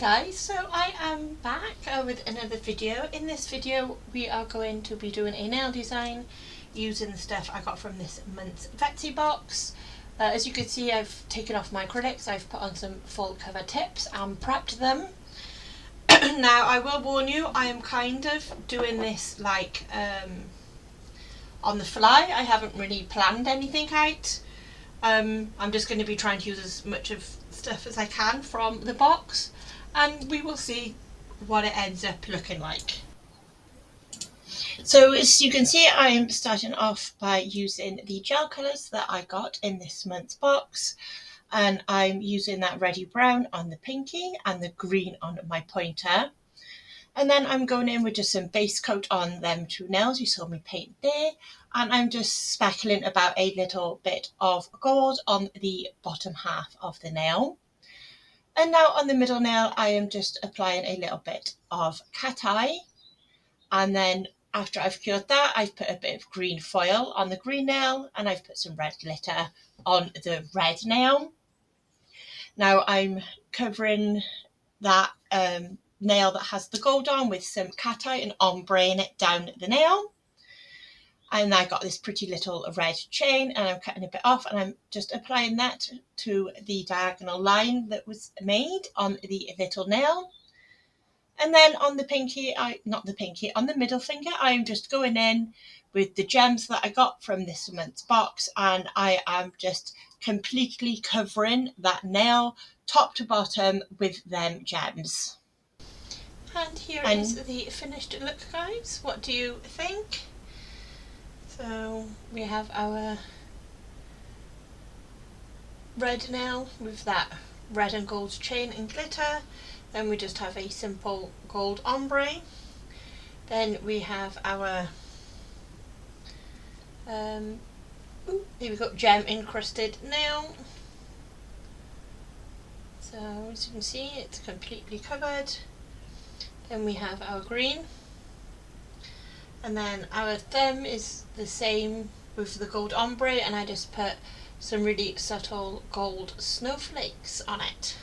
guys, so I am back with another video. In this video we are going to be doing a nail design using the stuff I got from this month's vettsy box. As you can see, I've taken off my acrylics, I've put on some full cover tips and prepped them. Now I will warn you, I am kind of doing this like on the fly. I haven't really planned anything out. I'm just going to be trying to use as much of stuff as I can from the box, and we will see what it ends up looking like. So as you can see, I'm starting off by using the gel colours that I got in this month's box, and I'm using that reddy brown on the pinky and the green on my pointer. And then I'm going in with just some base coat on them two nails you saw me paint there, and I'm just speckling about a little bit of gold on the bottom half of the nail. And now on the middle nail I am just applying a little bit of cat eye, and then after I've cured that I've put a bit of green foil on the green nail and I've put some red glitter on the red nail. Now I'm covering that nail that has the gold on with some cat eye and ombreing it down the nail. And I got this pretty little red chain and I'm cutting a bit off, and I'm just applying that to the diagonal line that was made on the little nail. And then on the pinky, on the middle finger, I'm just going in with the gems that I got from this month's box, and I am just completely covering that nail top to bottom with them gems. And here is the finished look, guys. What do you think? So we have our red nail with that red and gold chain and glitter. Then we just have a simple gold ombre. Then we have our here we got gem encrusted nail. So as you can see, it's completely covered. Then we have our green, and then our thumb is the same with the gold ombre, and I just put some really subtle gold snowflakes on it.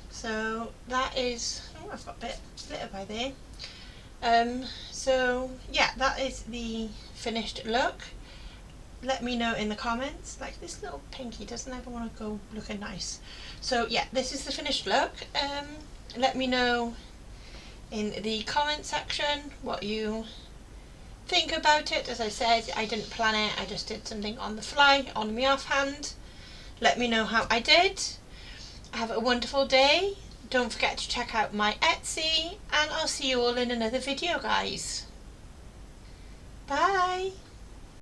So that is, oh, I've got a bit of glitter by there. So yeah, that is the finished look. Let me know in the comments, like this little pinky doesn't ever want to go looking nice. So yeah, this is the finished look. Let me know in the comment section what you think about it. As I said, I didn't plan it, I just did something on the fly, on me offhand. Let me know how I did. Have a wonderful day. Don't forget to check out my Etsy, and I'll see you all in another video, guys. Bye.